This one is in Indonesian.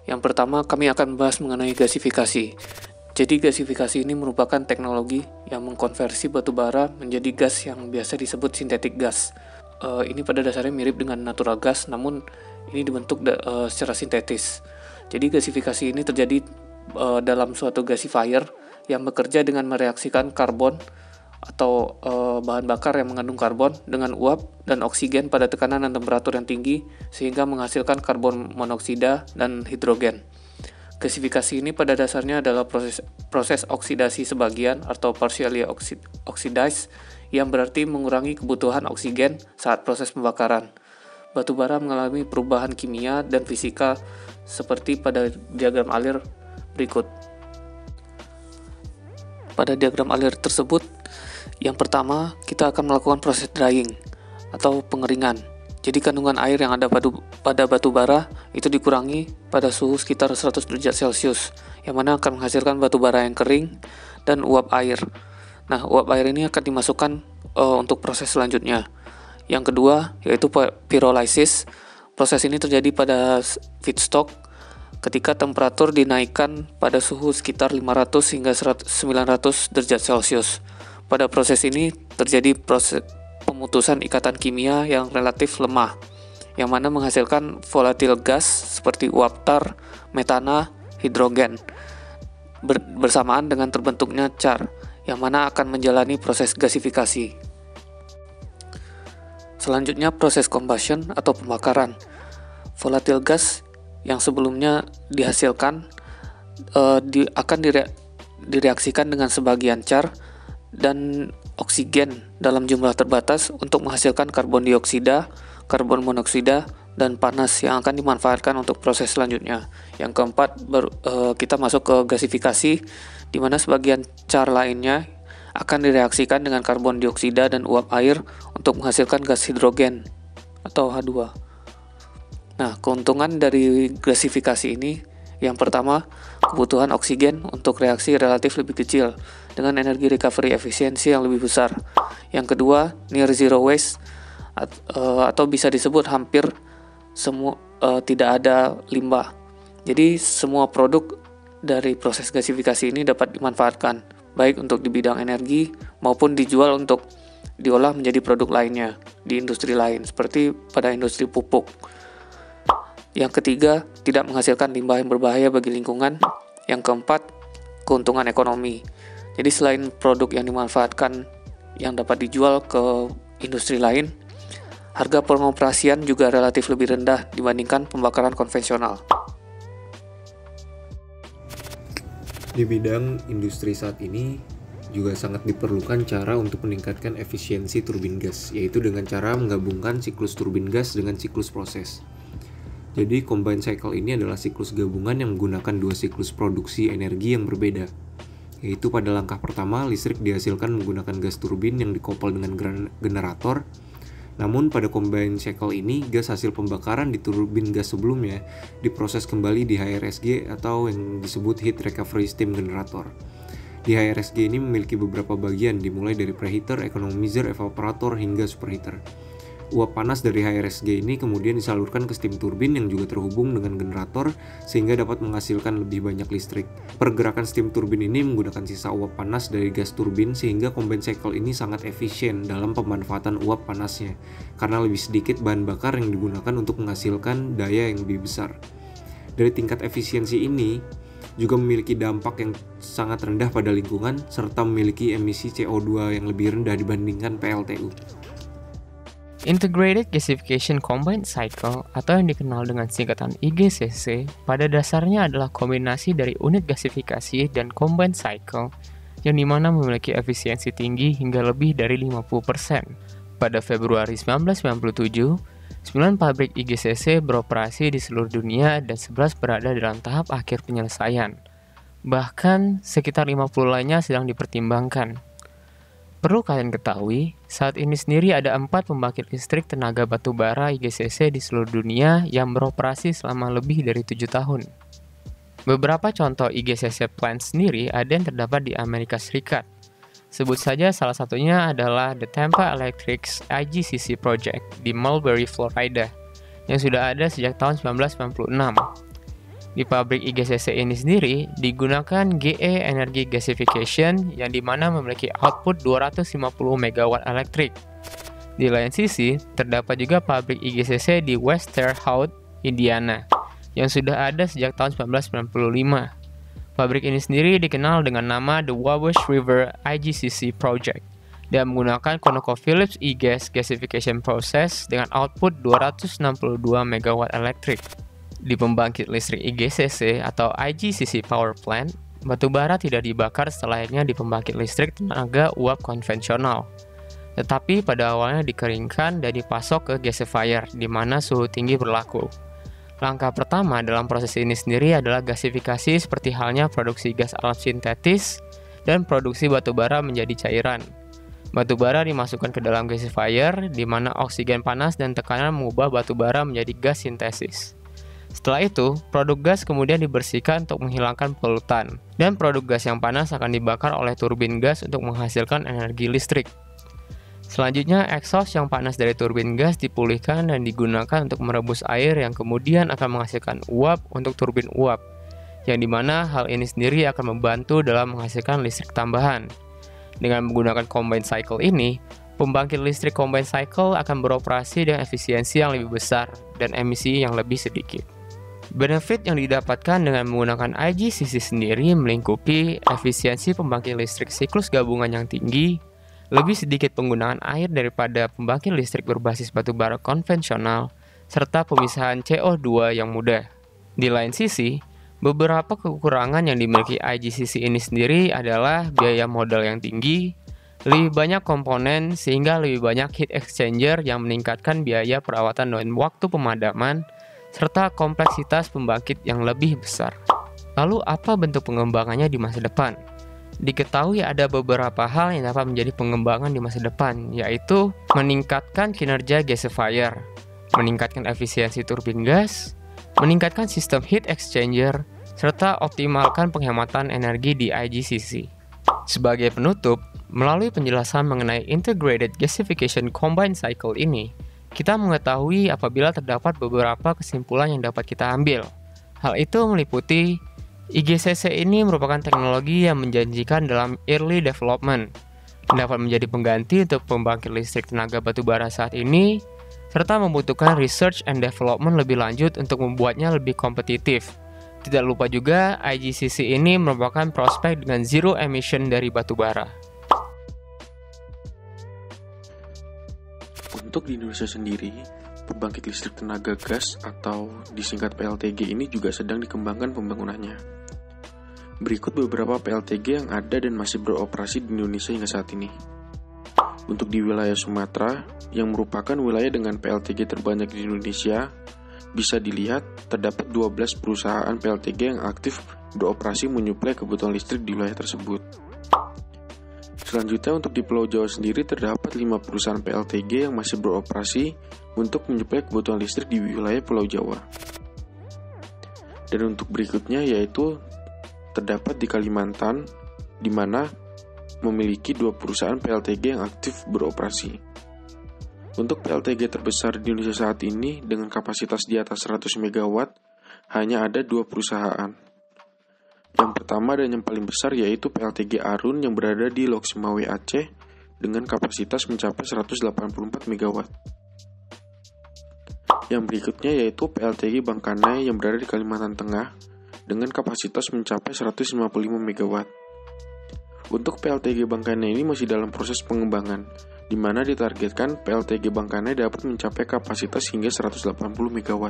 Yang pertama, kami akan membahas mengenai gasifikasi. Jadi gasifikasi ini merupakan teknologi yang mengkonversi batu bara menjadi gas yang biasa disebut sintetik gas. Ini pada dasarnya mirip dengan natural gas, namun ini dibentuk secara sintetis. Jadi gasifikasi ini terjadi dalam suatu gasifier yang bekerja dengan mereaksikan karbon atau bahan bakar yang mengandung karbon dengan uap dan oksigen pada tekanan dan temperatur yang tinggi sehingga menghasilkan karbon monoksida dan hidrogen. Gasifikasi ini pada dasarnya adalah proses oksidasi sebagian atau partially oxidized yang berarti mengurangi kebutuhan oksigen saat proses pembakaran. Batu bara mengalami perubahan kimia dan fisika seperti pada diagram alir berikut. Pada diagram alir tersebut, yang pertama kita akan melakukan proses drying atau pengeringan. Jadi kandungan air yang ada pada batu bara itu dikurangi pada suhu sekitar 100 derajat Celcius, yang mana akan menghasilkan batu bara yang kering dan uap air. Nah, uap air ini akan dimasukkan untuk proses selanjutnya. Yang kedua yaitu pyrolysis. Proses ini terjadi pada feedstock ketika temperatur dinaikkan pada suhu sekitar 500 hingga 900 derajat Celcius. Pada proses ini terjadi proses pemutusan ikatan kimia yang relatif lemah, yang mana menghasilkan volatile gas seperti uap tar, metana, hidrogen, bersamaan dengan terbentuknya char, yang mana akan menjalani proses gasifikasi. Selanjutnya proses combustion atau pembakaran. Volatile gas yang sebelumnya dihasilkan akan direaksikan dengan sebagian char dan oksigen dalam jumlah terbatas untuk menghasilkan karbon dioksida, karbon monoksida, dan panas yang akan dimanfaatkan untuk proses selanjutnya. Yang keempat, kita masuk ke gasifikasi, di mana sebagian char lainnya akan direaksikan dengan karbon dioksida dan uap air untuk menghasilkan gas hidrogen atau H2. Nah, keuntungan dari gasifikasi ini, yang pertama, kebutuhan oksigen untuk reaksi relatif lebih kecil dengan energi recovery efisiensi yang lebih besar. Yang kedua, near zero waste atau bisa disebut hampir tidak ada limbah. Jadi semua produk dari proses gasifikasi ini dapat dimanfaatkan, baik untuk di bidang energi maupun dijual untuk diolah menjadi produk lainnya di industri lain, seperti pada industri pupuk. Yang ketiga, tidak menghasilkan limbah yang berbahaya bagi lingkungan. Yang keempat, keuntungan ekonomi. Jadi selain produk yang dimanfaatkan yang dapat dijual ke industri lain, harga pengoperasian juga relatif lebih rendah dibandingkan pembakaran konvensional. Di bidang industri saat ini juga sangat diperlukan cara untuk meningkatkan efisiensi turbin gas, yaitu dengan cara menggabungkan siklus turbin gas dengan siklus proses. Jadi combined cycle ini adalah siklus gabungan yang menggunakan dua siklus produksi energi yang berbeda, yaitu pada langkah pertama listrik dihasilkan menggunakan gas turbin yang dikoppel dengan generator. Namun pada combined cycle ini, gas hasil pembakaran di turbin gas sebelumnya diproses kembali di HRSG atau yang disebut Heat Recovery Steam Generator. Di HRSG ini memiliki beberapa bagian, dimulai dari preheater, economizer, evaporator, hingga superheater. Uap panas dari HRSG ini kemudian disalurkan ke steam turbin yang juga terhubung dengan generator sehingga dapat menghasilkan lebih banyak listrik. Pergerakan steam turbin ini menggunakan sisa uap panas dari gas turbin sehingga combined cycle ini sangat efisien dalam pemanfaatan uap panasnya karena lebih sedikit bahan bakar yang digunakan untuk menghasilkan daya yang lebih besar. Dari tingkat efisiensi ini juga memiliki dampak yang sangat rendah pada lingkungan serta memiliki emisi CO2 yang lebih rendah dibandingkan PLTU. Integrated Gasification Combined Cycle atau yang dikenal dengan singkatan IGCC pada dasarnya adalah kombinasi dari unit gasifikasi dan combined cycle yang dimana memiliki efisiensi tinggi hingga lebih dari 50%. Pada Februari 1997, 9 pabrik IGCC beroperasi di seluruh dunia dan 11 berada dalam tahap akhir penyelesaian. Bahkan sekitar 50 lainnya sedang dipertimbangkan. Perlu kalian ketahui, saat ini sendiri ada 4 pembangkit listrik tenaga batu bara IGCC di seluruh dunia yang beroperasi selama lebih dari 7 tahun. Beberapa contoh IGCC plant sendiri ada yang terdapat di Amerika Serikat. Sebut saja salah satunya adalah The Tampa Electric's IGCC Project di Mulberry, Florida, yang sudah ada sejak tahun 1996. Di pabrik IGCC ini sendiri digunakan GE Energy Gasification yang dimana memiliki output 250 MW elektrik. Di lain sisi, terdapat juga pabrik IGCC di West Terre Haute, Indiana, yang sudah ada sejak tahun 1995. Pabrik ini sendiri dikenal dengan nama The Wabash River IGCC Project dan menggunakan ConocoPhillips e-gas gasification process dengan output 262 MW elektrik. Di pembangkit listrik IGCC atau IGCC Power Plant, batu bara tidak dibakar selayaknya di pembangkit listrik tenaga uap konvensional, tetapi pada awalnya dikeringkan dan dipasok ke gasifier di mana suhu tinggi berlaku. Langkah pertama dalam proses ini sendiri adalah gasifikasi seperti halnya produksi gas alam sintetis dan produksi batu bara menjadi cairan. Batu bara dimasukkan ke dalam gasifier di mana oksigen panas dan tekanan mengubah batu bara menjadi gas sintesis. Setelah itu, produk gas kemudian dibersihkan untuk menghilangkan polutan, dan produk gas yang panas akan dibakar oleh turbin gas untuk menghasilkan energi listrik. Selanjutnya, exhaust yang panas dari turbin gas dipulihkan dan digunakan untuk merebus air yang kemudian akan menghasilkan uap untuk turbin uap, yang dimana hal ini sendiri akan membantu dalam menghasilkan listrik tambahan. Dengan menggunakan combined cycle ini, pembangkit listrik combined cycle akan beroperasi dengan efisiensi yang lebih besar dan emisi yang lebih sedikit. Benefit yang didapatkan dengan menggunakan IGCC sendiri melingkupi efisiensi pembangkit listrik siklus gabungan yang tinggi, lebih sedikit penggunaan air daripada pembangkit listrik berbasis batu bara konvensional, serta pemisahan CO2 yang mudah. Di lain sisi, beberapa kekurangan yang dimiliki IGCC ini sendiri adalah biaya modal yang tinggi, lebih banyak komponen sehingga lebih banyak heat exchanger yang meningkatkan biaya perawatan dan waktu pemadaman, serta kompleksitas pembangkit yang lebih besar. Lalu apa bentuk pengembangannya di masa depan? Diketahui ada beberapa hal yang dapat menjadi pengembangan di masa depan, yaitu meningkatkan kinerja gasifier, meningkatkan efisiensi turbin gas, meningkatkan sistem heat exchanger, serta optimalkan penghematan energi di IGCC. Sebagai penutup, melalui penjelasan mengenai Integrated Gasification Combined Cycle ini, kita mengetahui apabila terdapat beberapa kesimpulan yang dapat kita ambil. Hal itu meliputi IGCC ini merupakan teknologi yang menjanjikan dalam early development, dapat menjadi pengganti untuk pembangkit listrik tenaga batu bara saat ini, serta membutuhkan research and development lebih lanjut untuk membuatnya lebih kompetitif. Tidak lupa juga, IGCC ini merupakan prospek dengan zero emission dari batu bara. Untuk di Indonesia sendiri, pembangkit listrik tenaga gas atau disingkat PLTG ini juga sedang dikembangkan pembangunannya. Berikut beberapa PLTG yang ada dan masih beroperasi di Indonesia hingga saat ini. Untuk di wilayah Sumatera, yang merupakan wilayah dengan PLTG terbanyak di Indonesia, bisa dilihat terdapat 12 perusahaan PLTG yang aktif beroperasi menyuplai kebutuhan listrik di wilayah tersebut. Selanjutnya untuk di Pulau Jawa sendiri terdapat 5 perusahaan PLTG yang masih beroperasi untuk menyuplai kebutuhan listrik di wilayah Pulau Jawa. Dan untuk berikutnya yaitu terdapat di Kalimantan, di mana memiliki 2 perusahaan PLTG yang aktif beroperasi. Untuk PLTG terbesar di Indonesia saat ini dengan kapasitas di atas 100 MW hanya ada 2 perusahaan. Yang pertama dan yang paling besar yaitu PLTG Arun yang berada di Lok Sumawe, Aceh dengan kapasitas mencapai 184 MW. Yang berikutnya yaitu PLTG Bangkanai yang berada di Kalimantan Tengah dengan kapasitas mencapai 155 MW. Untuk PLTG Bangkanai ini masih dalam proses pengembangan, di mana ditargetkan PLTG Bangkanai dapat mencapai kapasitas hingga 180 MW.